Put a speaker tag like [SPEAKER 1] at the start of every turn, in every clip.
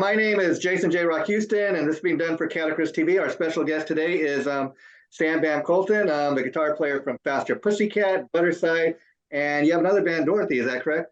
[SPEAKER 1] My name is Jason J. Rock Houston, and this is being done for Catacris TV. Our special guest today is Sam Bam Koltun, the guitar player from Faster Pussycat, Budderside, and you have another band, Dorothy. Is that correct?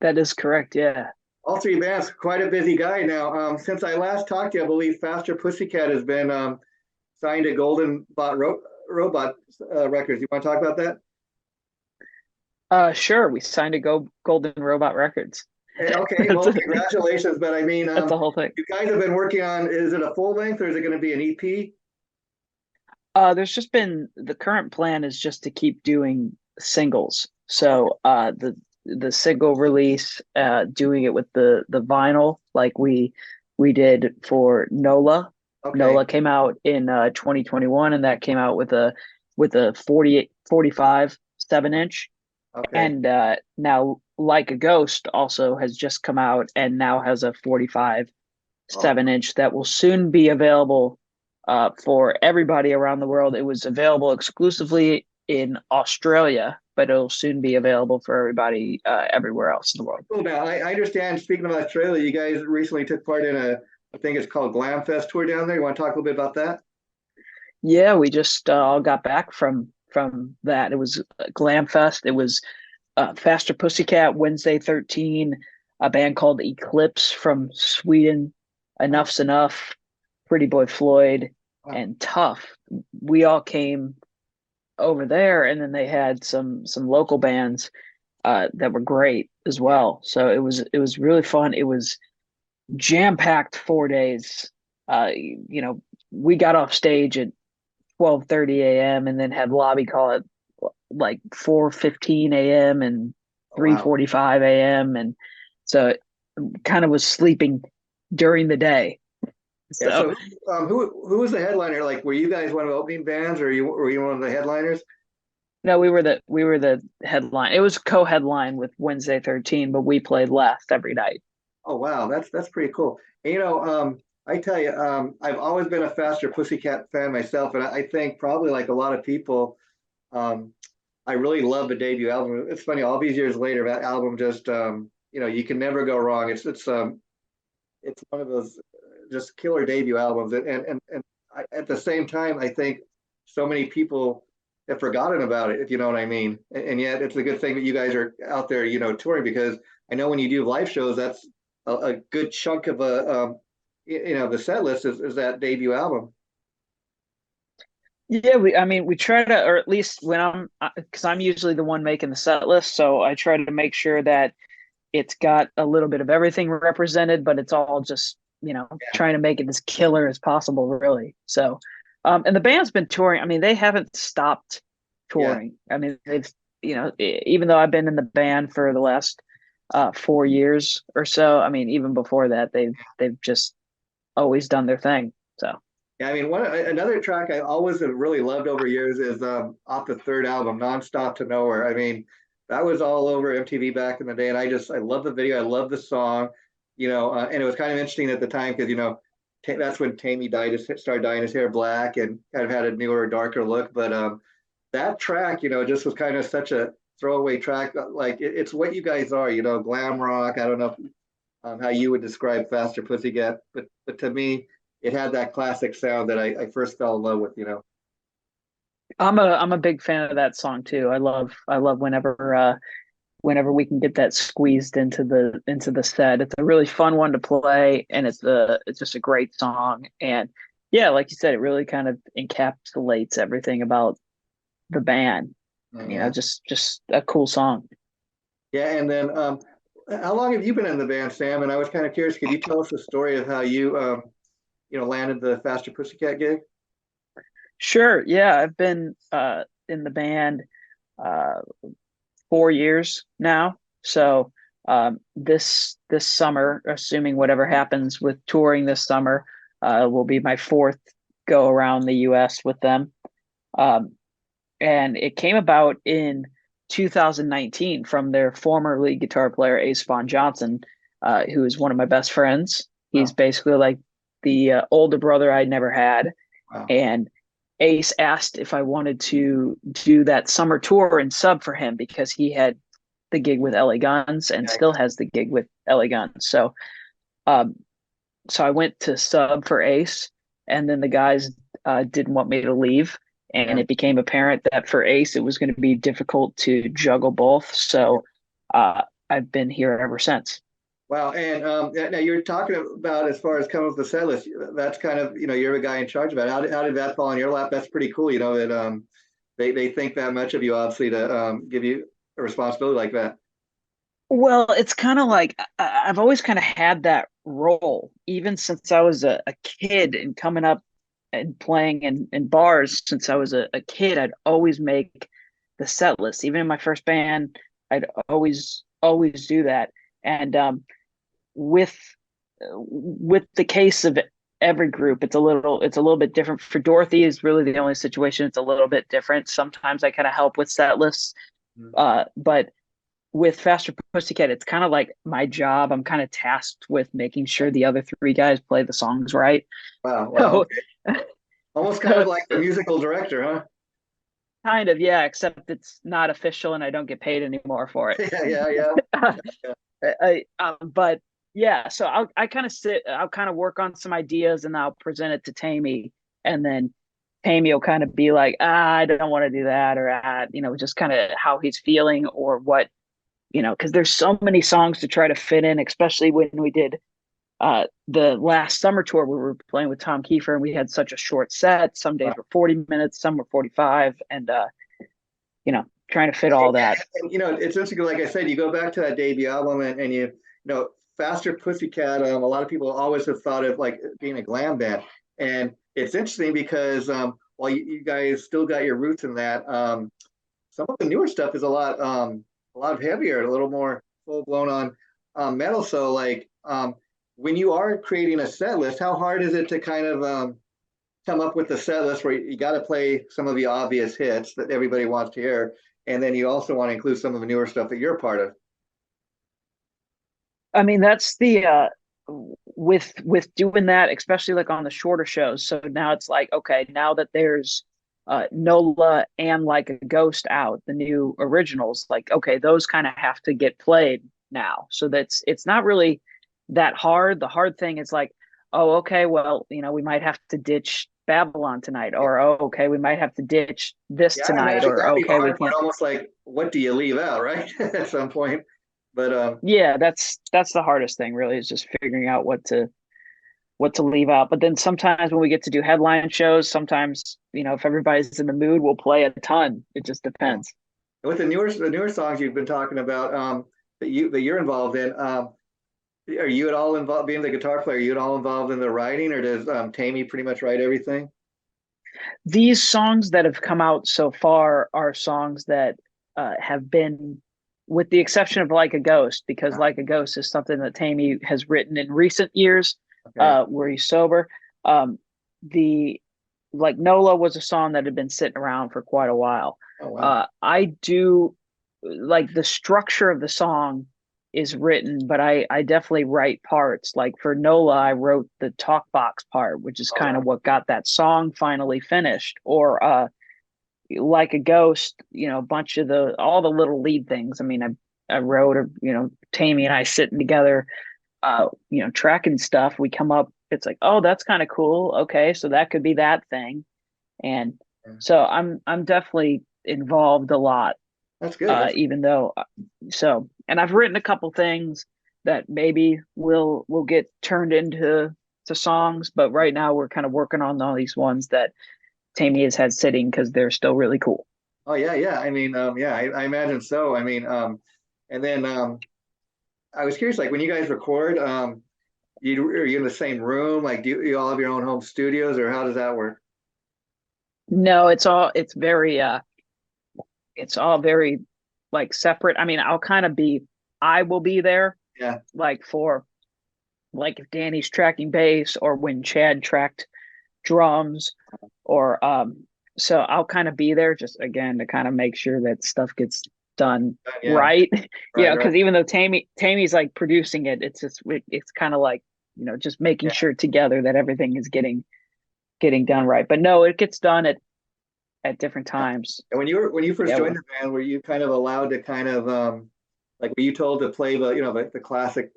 [SPEAKER 2] That is correct. Yeah.
[SPEAKER 1] All three bands. Quite a busy guy now. Since I last talked to you, I believe Faster Pussycat has been signed to Golden Robot Records. You want to talk about that?
[SPEAKER 2] Sure. We signed to Go Golden Robot Records.
[SPEAKER 1] Okay, well, congratulations. But I mean,
[SPEAKER 2] That's the whole thing.
[SPEAKER 1] you guys have been working on, is it a full length or is it going to be an EP?
[SPEAKER 2] There's just been the current plan is just to keep doing singles. So the single release, doing it with the vinyl like we did for Nola.
[SPEAKER 1] Okay.
[SPEAKER 2] Nola came out in 2021, and that came out with a 45 7-inch.
[SPEAKER 1] Okay.
[SPEAKER 2] And now Like a Ghost also has just come out and now has a 45 7-inch that will soon be available for everybody around the world. It was available exclusively in Australia, but it'll soon be available for everybody everywhere else in the world.
[SPEAKER 1] Cool. Now, I understand, speaking of Australia, you guys recently took part in I think it's called Glam Fest tour down there. You want to talk a little bit about that?
[SPEAKER 2] Yeah, we just all got back from that. It was Glam Fest. It was Faster Pussycat, Wednesday 13, a band called Eclipse from Sweden, Enough's Enough, Pretty Boy Floyd, and Tough. We all came over there, and then they had some local bands that were great as well. So it was really fun. It was jam-packed 4 days. We got off stage at 12:30 a.m. and then had lobby call at like 4:15 a.m. and 3:45 a.m. And so it kind of was sleeping during the day.
[SPEAKER 1] So, who was the headliner? Like, were you guys one of the opening bands, or were you one of the headliners?
[SPEAKER 2] No, we were the headline. It was co-headline with Wednesday 13, but we played last every night.
[SPEAKER 1] Oh wow, that's pretty cool. And, I tell you, I've always been a Faster Pussycat fan myself, and I think probably like a lot of people, I really love the debut album. It's funny, all these years later, that album just, you can never go wrong. It's one of those just killer debut albums, and at the same time, I think so many people have forgotten about it, if you know what I mean. And yet, it's a good thing that you guys are out there, touring, because I know when you do live shows, that's a good chunk of the set list is that debut album.
[SPEAKER 2] Yeah, we try to, or at least when because I'm usually the one making the set list, so I try to make sure that it's got a little bit of everything represented, but it's all just, trying to make it as killer as possible, really. So, and the band's been touring. I mean, they haven't stopped touring. Yeah. I mean, they've, even though I've been in the band for the last 4 years or so, I mean, even before that, they've just always done their thing. So.
[SPEAKER 1] Yeah, I mean, another track I always have really loved over years is off the third album, "Nonstop to Nowhere." I mean, that was all over MTV back in the day, and I love the video, I love the song, and it was kind of interesting at the time because that's when Tammy started dyeing his hair black and kind of had a newer, darker look. But that track, just was kind of such a throwaway track. Like it's what you guys are, glam rock. I don't know how you would describe Faster Pussycat, but to me, it had that classic sound that I first fell in love with.
[SPEAKER 2] I'm a big fan of that song too. I love whenever we can get that squeezed into the set. It's a really fun one to play, and it's just a great song. And yeah, like you said, it really kind of encapsulates everything about the band.
[SPEAKER 1] Mm-hmm.
[SPEAKER 2] Just a cool song.
[SPEAKER 1] Yeah, and then how long have you been in the band, Sam? And I was kind of curious, could you tell us the story of how you landed the Faster Pussycat gig?
[SPEAKER 2] Sure. Yeah, I've been in the band 4 years now. So this summer, assuming whatever happens with touring this summer, will be my fourth go around the U.S. with them. And it came about in 2019 from their former lead guitar player, Ace Von Johnson, who is one of my best friends. He's basically like the older brother I'd never had.
[SPEAKER 1] Wow.
[SPEAKER 2] And Ace asked if I wanted to do that summer tour and sub for him because he had the gig with LA Guns and still has the gig with LA Guns. So so I went to sub for Ace, and then the guys didn't want me to leave, and
[SPEAKER 1] Yeah.
[SPEAKER 2] it became apparent that for Ace it was going to be difficult to juggle both. So uh, I've been here ever since.
[SPEAKER 1] Wow. And now you're talking about as far as coming up with the set list. That's kind of, you're the guy in charge of it. How did that fall in your lap? That's pretty cool. That they think that much of you, obviously, to give you a responsibility like that.
[SPEAKER 2] Well, it's kind of like I've always kind of had that role, even since I was a kid and coming up and playing in bars since I was a kid. I'd always make the set list. Even in my first band, I'd always do that. And with the case of every group, it's a little bit different. For Dorothy is really the only situation. It's a little bit different. Sometimes I kind of help with set lists,
[SPEAKER 1] Mhm.
[SPEAKER 2] but with Faster Pussycat, it's kind of like my job. I'm kind of tasked with making sure the other three guys play the songs right.
[SPEAKER 1] Wow. Wow.
[SPEAKER 2] So,
[SPEAKER 1] Okay. Almost kind of
[SPEAKER 2] so
[SPEAKER 1] like the musical director, huh?
[SPEAKER 2] kind of, yeah, except it's not official and I don't get paid anymore for it.
[SPEAKER 1] Yeah. Yeah. Yeah. Yeah.
[SPEAKER 2] But yeah, so I kind of I'll kind of work on some ideas and I'll present it to Tammy, and then Tammy will kind of be like, I don't want to do that, or just kind of how he's feeling or what, because there's so many songs to try to fit in, especially when we did the last summer tour. We were playing with Tom Kiefer and we had such a short set. Some days
[SPEAKER 1] Wow.
[SPEAKER 2] were 40 minutes, some were 45, and trying to fit all that.
[SPEAKER 1] And it's interesting. Like I said, you go back to that debut album, and Faster Pussycat. A lot of people always have thought of like being a glam band, and it's interesting because while you guys still got your roots in that, some of the newer stuff is a lot heavier, a little more full blown on metal. So like when you are creating a set list, how hard is it to kind of come up with a set list where you got to play some of the obvious hits that everybody wants to hear, and then you also want to include some of the newer stuff that you're part of?
[SPEAKER 2] I mean, that's the with doing that, especially like on the shorter shows. So now it's like, okay, now that there's Nola and like a Ghost out, the new originals, like, okay, those kind of have to get played now. So it's not really that hard. The hard thing is like, oh, okay, well, we might have to ditch Babylon tonight, or oh, okay, we might have to ditch this
[SPEAKER 1] Yeah, I
[SPEAKER 2] tonight,
[SPEAKER 1] imagine
[SPEAKER 2] or
[SPEAKER 1] that'd be
[SPEAKER 2] okay, we
[SPEAKER 1] hard, but
[SPEAKER 2] can't.
[SPEAKER 1] almost like what do you leave out, right? At some point. But
[SPEAKER 2] Yeah, that's the hardest thing really, is just figuring out what to leave out. But then sometimes when we get to do headline shows, sometimes, if everybody's in the mood, we'll play a ton. It just
[SPEAKER 1] yeah.
[SPEAKER 2] depends.
[SPEAKER 1] With the newer songs you've been talking about, that you're involved in, are you at all involved, being the guitar player, are you at all involved in the writing, or does Tammy pretty much write everything?
[SPEAKER 2] These songs that have come out so far are songs that have been, with the exception of Like a Ghost, because
[SPEAKER 1] Yeah.
[SPEAKER 2] Like a Ghost is something that Tammy has written in recent years,
[SPEAKER 1] Okay.
[SPEAKER 2] where he's sober. The like Nola was a song that had been sitting around for quite a while.
[SPEAKER 1] Oh wow.
[SPEAKER 2] I do like the structure of the song is written, but I definitely write parts. Like for Nola, I wrote the talk box part, which is
[SPEAKER 1] Oh
[SPEAKER 2] kind
[SPEAKER 1] wow.
[SPEAKER 2] of what got that song finally finished. Or Like a Ghost, a bunch of all the little lead things. I mean, I wrote, or Tammy and I sitting together, tracking stuff. We come up, it's like, oh, that's kind of cool. Okay, so that could be that thing. And
[SPEAKER 1] Yeah.
[SPEAKER 2] so I'm definitely involved a lot,
[SPEAKER 1] That's good.
[SPEAKER 2] even though and I've written a couple things that maybe will get turned into songs, but right now we're kind of working on all these ones that Tammy has had sitting because they're still really cool.
[SPEAKER 1] Oh yeah, yeah. I mean, yeah, I imagine so. I mean, and then I was curious, like when you guys record, are you in the same room? Like, do you all have your own home studios, or how does that work?
[SPEAKER 2] No, it's all very like separate. I mean, I will be there
[SPEAKER 1] Yeah.
[SPEAKER 2] like for like if Danny's tracking bass or when Chad tracked drums, or so I'll kind of be there just again to kind of make sure that stuff gets done
[SPEAKER 1] Yeah.
[SPEAKER 2] right.
[SPEAKER 1] Right. Right.
[SPEAKER 2] Because even though Tammy's like producing it, it's kind of like, just making
[SPEAKER 1] Yeah.
[SPEAKER 2] sure together that everything is getting done right. But no, it gets done at different
[SPEAKER 1] Yeah.
[SPEAKER 2] times.
[SPEAKER 1] And when you first
[SPEAKER 2] Yeah.
[SPEAKER 1] joined the band, were you kind of allowed to kind of like were you told to play the classic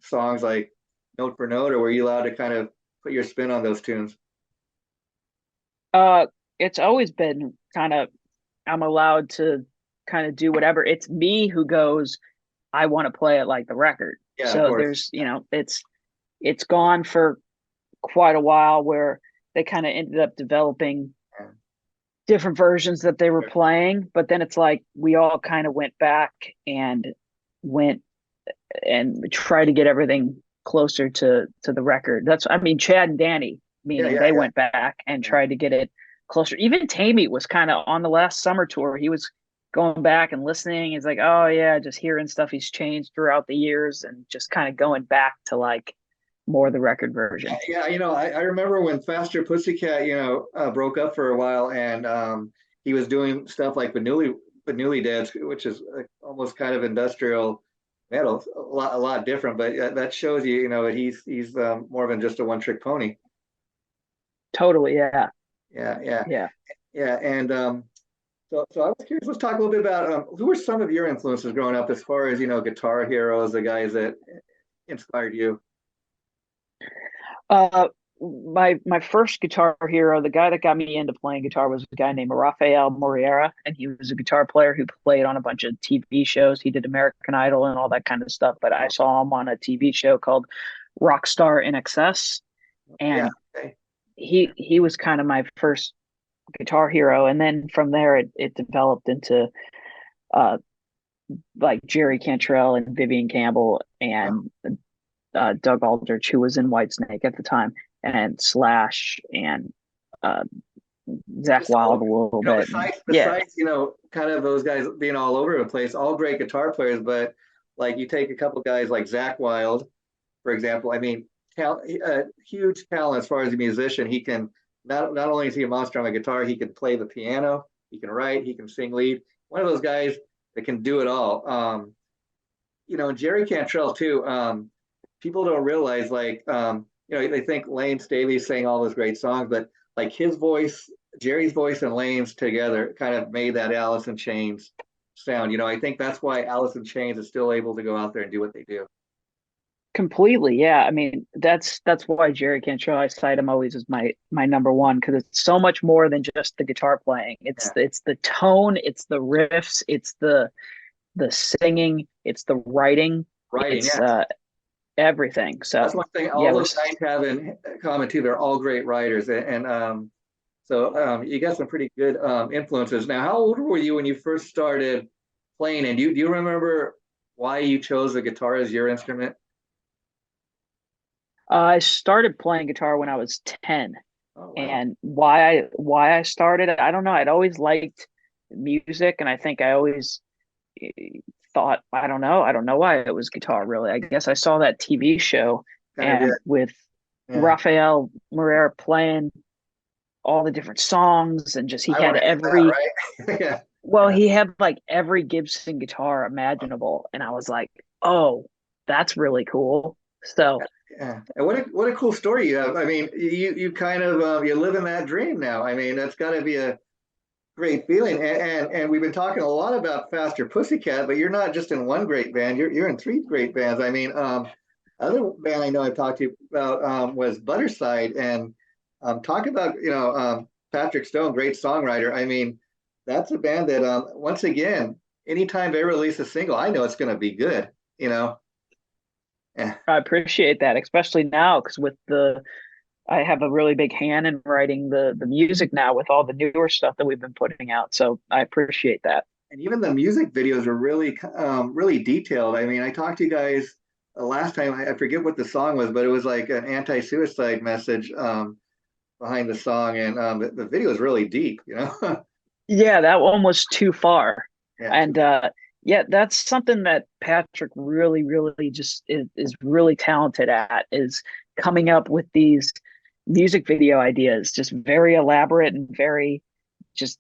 [SPEAKER 1] songs like note for note, or were you allowed to kind of put your spin on those tunes?
[SPEAKER 2] Uh, it's always been kind of I'm allowed to kind of do whatever. It's me who goes, I want to play it like the record.
[SPEAKER 1] Yeah, of
[SPEAKER 2] So
[SPEAKER 1] course.
[SPEAKER 2] there's, it's gone for quite a while where they kind of ended up developing
[SPEAKER 1] Yeah.
[SPEAKER 2] different versions that they were playing, but then it's like we all kind of went back and went and tried to get everything closer to the record. That's I mean Chad and Danny,
[SPEAKER 1] Yeah,
[SPEAKER 2] meaning
[SPEAKER 1] yeah,
[SPEAKER 2] they
[SPEAKER 1] yeah.
[SPEAKER 2] went back and
[SPEAKER 1] Yeah.
[SPEAKER 2] tried to get it closer. Even Tammy was kind of on the last summer tour. He was going back and listening. He's like, oh yeah, just hearing stuff he's changed throughout the years and just kind of going back to like more the record version.
[SPEAKER 1] Yeah, I remember when Faster Pussycat, broke up for a while, and he was doing stuff like Vanilli Dance, which is almost kind of industrial metal, a lot different. But that shows you, that he's more than just a one trick pony.
[SPEAKER 2] Totally, yeah.
[SPEAKER 1] Yeah, yeah,
[SPEAKER 2] Yeah.
[SPEAKER 1] yeah. And so I was curious. Let's talk a little bit about who were some of your influences growing up, as far as guitar heroes, the guys that inspired you.
[SPEAKER 2] My first guitar hero, the guy that got me into playing guitar was a guy named Rafael Moreira, and he was a guitar player who played on a bunch of TV shows. He did American Idol and all that kind of stuff. But I saw him on a TV show called Rockstar in Excess,
[SPEAKER 1] Yeah.
[SPEAKER 2] and
[SPEAKER 1] Okay.
[SPEAKER 2] he was kind of my first guitar hero. And then from there, it developed into uh like Jerry Cantrell and Vivian Campbell
[SPEAKER 1] Yeah.
[SPEAKER 2] and Doug Aldrich, who was in Whitesnake at the time, and Slash and uh, Zach Wild
[SPEAKER 1] So,
[SPEAKER 2] a little bit. And yeah,
[SPEAKER 1] besides, kind of those guys being all over the place, all great guitar players, but like you take a couple guys like Zach Wild, for example. I mean, huge talent as far as a musician. He can not only is he a monster on the guitar, he can play the piano, he can write, he can sing lead. One of those guys that can do it all. And Jerry Cantrell too. People don't realize, like, they think Lane Staley sang all those great songs, but like his voice, Jerry's voice, and Lane's together kind of made that Alice in Chains sound. I think that's why Alice in Chains is still able to go out there and do what they do.
[SPEAKER 2] completely. Yeah, I mean that's why Jerry Cantrell, I cite him always as my number one because it's so much more than just the guitar playing.
[SPEAKER 1] Yeah.
[SPEAKER 2] It's the tone, it's the riffs, it's the singing, it's the writing,
[SPEAKER 1] Writing,
[SPEAKER 2] it's
[SPEAKER 1] yeah.
[SPEAKER 2] everything.
[SPEAKER 1] That's
[SPEAKER 2] So
[SPEAKER 1] one thing
[SPEAKER 2] yeah,
[SPEAKER 1] all
[SPEAKER 2] it
[SPEAKER 1] those
[SPEAKER 2] was
[SPEAKER 1] guys have in common too. They're all great writers, so you got some pretty good influences. Now, how old were you when you first started playing? And do you remember why you chose the guitar as your instrument?
[SPEAKER 2] I started playing guitar when I was 10.
[SPEAKER 1] Oh, wow.
[SPEAKER 2] And why I started, I don't know. I'd always liked music, and I think I always eh, thought, I don't know why it was guitar really. I guess I saw that TV show
[SPEAKER 1] Kind of did.
[SPEAKER 2] and with
[SPEAKER 1] Yeah.
[SPEAKER 2] Rafael Moreira playing all the different songs and just he
[SPEAKER 1] I
[SPEAKER 2] had
[SPEAKER 1] want to hit
[SPEAKER 2] every
[SPEAKER 1] that, right? Yeah.
[SPEAKER 2] well,
[SPEAKER 1] Yeah.
[SPEAKER 2] he had like every Gibson guitar imaginable, and I was like, oh, that's really cool. So
[SPEAKER 1] Yeah. And what a cool story you have. I mean, you kind of you live in that dream now. I mean, that's got to be a great feeling. And we've been talking a lot about Faster Pussycat, but you're not just in one great band. You're in three great bands. I mean, other band I know I've talked to you about was Butterside, and talk about Patrick Stone, great songwriter. I mean, that's a band that once again, anytime they release a single, I know it's going to be good. You know. Yeah.
[SPEAKER 2] I appreciate that, especially now because with the I have a really big hand in writing the music now with all the newer stuff that we've been putting out. So I appreciate that.
[SPEAKER 1] And even the music videos are really really detailed. I mean, I talked to you guys last time. I forget what the song was, but it was like an anti-suicide message behind the song, and the video is really deep.
[SPEAKER 2] Yeah, that one was too far.
[SPEAKER 1] Yeah,
[SPEAKER 2] And yeah, that's something that Patrick really, really just is really talented at is coming up with these music video ideas, just very elaborate and very just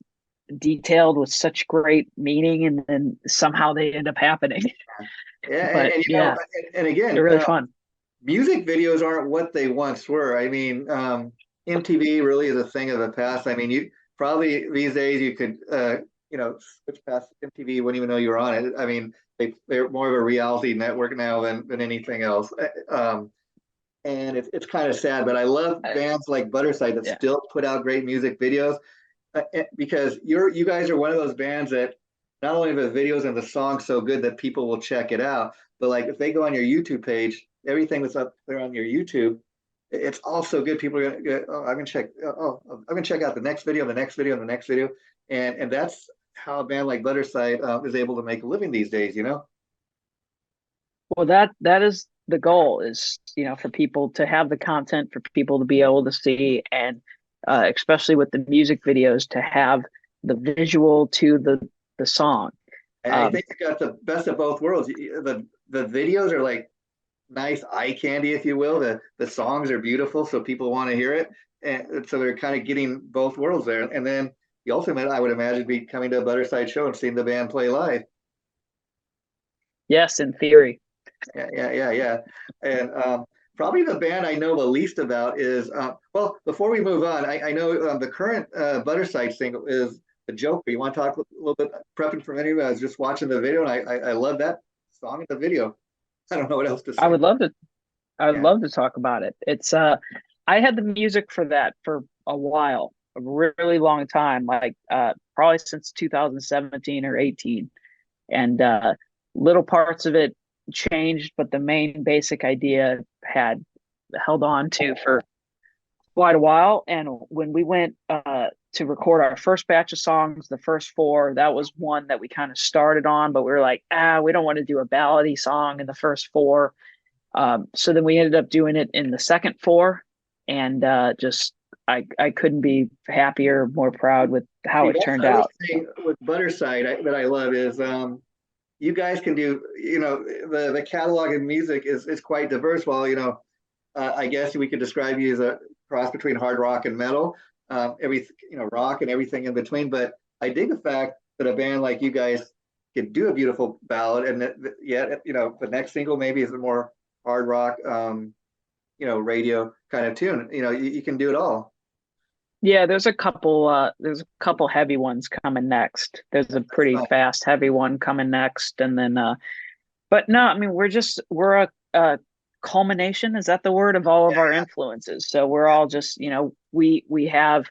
[SPEAKER 2] detailed with such great meaning, and then somehow they end up happening.
[SPEAKER 1] yeah,
[SPEAKER 2] But yeah,
[SPEAKER 1] and again,
[SPEAKER 2] they're really fun.
[SPEAKER 1] music videos aren't what they once were. I mean, MTV really is a thing of the past. I mean, you probably these days you could switch past MTV, you wouldn't even know you were on it. I mean, they're more of a reality network now than anything else. and it's kind of sad, but I love
[SPEAKER 2] I,
[SPEAKER 1] bands like Butterside that
[SPEAKER 2] yeah.
[SPEAKER 1] still put out great music videos, because you guys are one of those bands that not only the videos and the songs so good that people will check it out, but like if they go on your YouTube page, everything that's up there on your YouTube, it's all so good. People are gonna, oh, I'm gonna check, I'm gonna check out the next video, the next video, the next video, and that's how a band like Butterside is able to make a living these days. You know?
[SPEAKER 2] Well, that is the goal, is, for people to have the content for people to be able to see, and especially with the music videos, to have the visual to the song.
[SPEAKER 1] I
[SPEAKER 2] Um,
[SPEAKER 1] think you got the best of both worlds. The videos are like nice eye candy, if you will. The songs are beautiful, so people want to hear it, and so they're kind of getting both worlds there. And then the ultimate, I would imagine, be coming to a Butterside show and seeing the band play live.
[SPEAKER 2] yes, in theory.
[SPEAKER 1] Yeah. And probably the band I know the least about is well. Before we move on, I know the current Butterside single is "The Joker." You want to talk a little bit? Prepping for interview, I was just watching the video, and I love that song in the video. I don't know what else to
[SPEAKER 2] I
[SPEAKER 1] say.
[SPEAKER 2] would love to I would
[SPEAKER 1] Yeah.
[SPEAKER 2] love to talk about it. It's I had the music for that for a while, a really long time, like probably since 2017 or 18. And little parts of it changed, but the main basic idea had held on to for quite a while. And when we went to record our first batch of songs, the first four, that was one that we kind of started on, but we were like, we don't want to do a ballady song in the first four. So then we ended up doing it in the second four, and just I couldn't be happier, more proud with how
[SPEAKER 1] See,
[SPEAKER 2] it
[SPEAKER 1] that's
[SPEAKER 2] turned
[SPEAKER 1] the other
[SPEAKER 2] out.
[SPEAKER 1] thing with Butterside that I love is you guys can do, the catalog of music is quite diverse. While I guess we could describe you as a cross between hard rock and metal, every rock and everything in between. But I dig the fact that a band like you guys can do a beautiful ballad, and yet the next single maybe is a more hard rock, radio kind of tune. You can do it all.
[SPEAKER 2] Yeah, there's a couple heavy ones coming next. There's a
[SPEAKER 1] That's
[SPEAKER 2] pretty
[SPEAKER 1] fun.
[SPEAKER 2] fast heavy one coming next, and then but no, I mean we're a culmination, is that the word, of all of our influences. So we're all just, we have,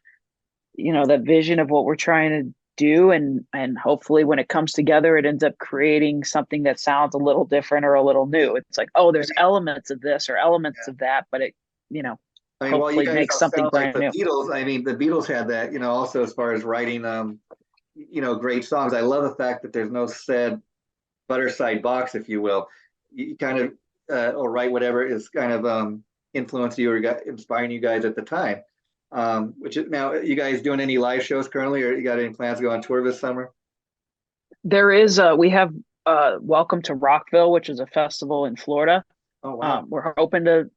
[SPEAKER 2] that vision of what we're trying to do, and hopefully when it comes together it ends up creating something that sounds a little different or a little new. It's like, oh, there's elements of this or elements of that, but it, you know,
[SPEAKER 1] I mean, while you
[SPEAKER 2] hopefully
[SPEAKER 1] guys
[SPEAKER 2] makes
[SPEAKER 1] don't
[SPEAKER 2] something
[SPEAKER 1] sound like
[SPEAKER 2] brand
[SPEAKER 1] the
[SPEAKER 2] new.
[SPEAKER 1] Beatles, I mean, the Beatles had that, also as far as writing, great songs. I love the fact that there's no said Butterside box, if you will. You kind of, or write whatever is kind of influenced you or inspiring you guys at the time. Which is now, you guys doing any live shows currently, or you got any plans to go on tour this summer?
[SPEAKER 2] There is we have Welcome to Rockville, which is a festival in Florida.
[SPEAKER 1] Oh, wow.
[SPEAKER 2] We're hoping to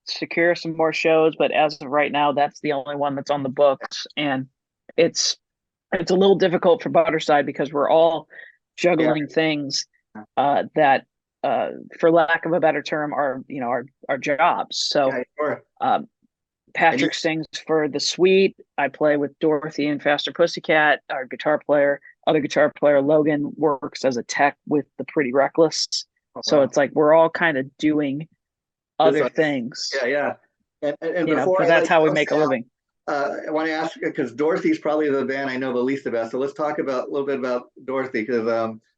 [SPEAKER 2] secure some more shows, but as of right now, that's the only one that's on the books, and it's it's a little difficult for Butterside because we're all
[SPEAKER 1] Yeah.
[SPEAKER 2] juggling things that, for lack of a better term, are, our jobs. So
[SPEAKER 1] Yeah, sure.
[SPEAKER 2] um,
[SPEAKER 1] And you,
[SPEAKER 2] Patrick sings for the Suite. I play with Dorothy and Faster Pussycat. Our guitar player, other guitar player Logan, works as a tech with the Pretty Reckless.
[SPEAKER 1] oh,
[SPEAKER 2] So
[SPEAKER 1] wow.
[SPEAKER 2] it's like we're all kind of doing
[SPEAKER 1] This,
[SPEAKER 2] other things,
[SPEAKER 1] yeah. And before
[SPEAKER 2] but
[SPEAKER 1] I
[SPEAKER 2] that's
[SPEAKER 1] let you
[SPEAKER 2] how we
[SPEAKER 1] go,
[SPEAKER 2] make a
[SPEAKER 1] Sam,
[SPEAKER 2] living.
[SPEAKER 1] I want to ask, because Dorothy's probably the band I know the least about. So let's talk about a little bit about Dorothy, because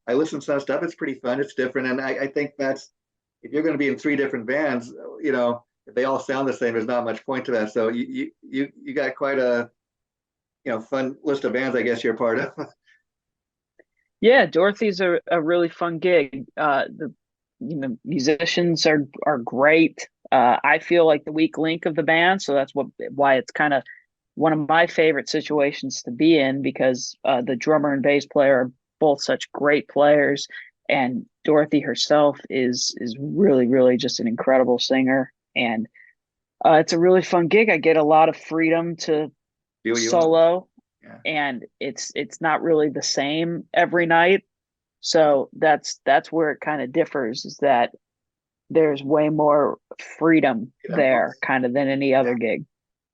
[SPEAKER 1] I listen to some stuff. It's pretty fun. It's different, and I think that's, if you're going to be in three different bands, if they all sound the same, there's not much point to that. So you got quite a fun list of bands, I guess you're part of.
[SPEAKER 2] Yeah, Dorothy's a really fun gig. The musicians are great. I feel like the weak link of the band, so that's why it's kind of one of my favorite situations to be in, because the drummer and bass player are both such great players, and Dorothy herself is really, really just an incredible singer, and it's a really fun gig. I get a lot of freedom to
[SPEAKER 1] Do what you want.
[SPEAKER 2] solo,
[SPEAKER 1] Yeah.
[SPEAKER 2] and it's not really the same every night. So that's where it kind of differs, is that there's way more freedom there kind of than any
[SPEAKER 1] Yeah.
[SPEAKER 2] other gig.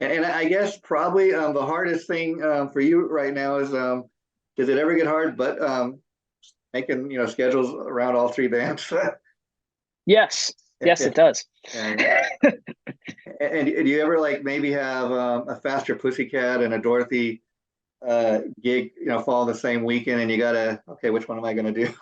[SPEAKER 1] And I guess probably the hardest thing for you right now is, does it ever get hard? But making schedules around all three bands.
[SPEAKER 2] Yes. Yes, it does.
[SPEAKER 1] Yeah. And do you ever like maybe have a Faster Pussycat and a Dorothy gig, fall in the same weekend, and you gotta, okay, which one am I gonna do?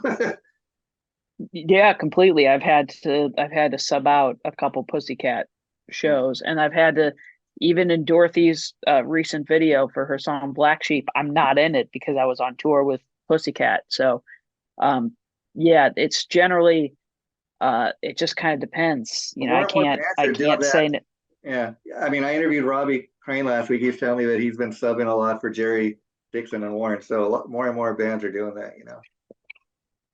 [SPEAKER 2] Yeah, completely. I've had to sub out a couple Pussycat
[SPEAKER 1] Yeah.
[SPEAKER 2] shows, and I've had to, even in Dorothy's recent video for her song Black Sheep, I'm not in it because I was on tour with Pussycat. So um yeah, it's generally it just kind of depends.
[SPEAKER 1] Well,
[SPEAKER 2] I
[SPEAKER 1] more and more
[SPEAKER 2] can't
[SPEAKER 1] bands
[SPEAKER 2] I
[SPEAKER 1] are doing
[SPEAKER 2] can't
[SPEAKER 1] that.
[SPEAKER 2] say
[SPEAKER 1] Yeah, I mean, I interviewed Robbie Crane last week. He's telling me that he's been subbing a lot for Jerry Dixon and Warren. So a lot more and more bands are doing that.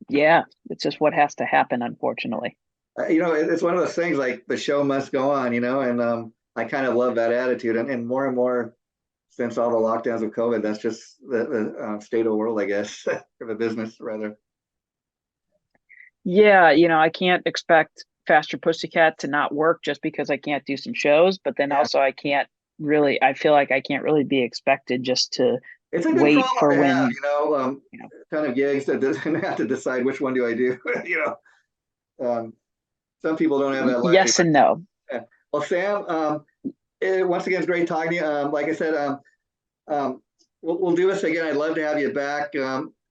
[SPEAKER 2] yeah, it's just what has to happen, unfortunately.
[SPEAKER 1] It's one of those things like the show must go on. And I kind of love that attitude. And more and more since all the lockdowns of COVID, that's just the state of the world, I guess, for the business rather.
[SPEAKER 2] Yeah, I can't expect Faster Pussycat to not work just because I can't do some shows, but then
[SPEAKER 1] Yeah,
[SPEAKER 2] also I feel like I can't really be expected just to
[SPEAKER 1] it's a good
[SPEAKER 2] wait
[SPEAKER 1] problem
[SPEAKER 2] for
[SPEAKER 1] to have.
[SPEAKER 2] when, you know,
[SPEAKER 1] Kind of gigs that doesn't have to decide which one do I do. Some people don't have that luxury,
[SPEAKER 2] yes
[SPEAKER 1] but
[SPEAKER 2] and no.
[SPEAKER 1] yeah. Well, Sam, once again, it's great talking to you. Like I said, um, we'll do this again. I'd love to have you back.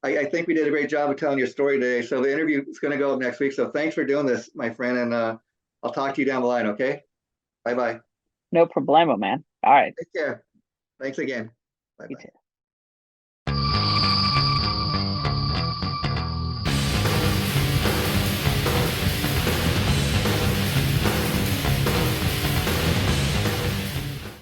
[SPEAKER 1] I think we did a great job of telling your story today. So the interview is going to go up next week. So thanks for doing this, my friend. And I'll talk to you down the line. Okay. Bye bye.
[SPEAKER 2] No problemo, man. All right.
[SPEAKER 1] Take care. Thanks again. Bye
[SPEAKER 2] You
[SPEAKER 1] bye.
[SPEAKER 2] too.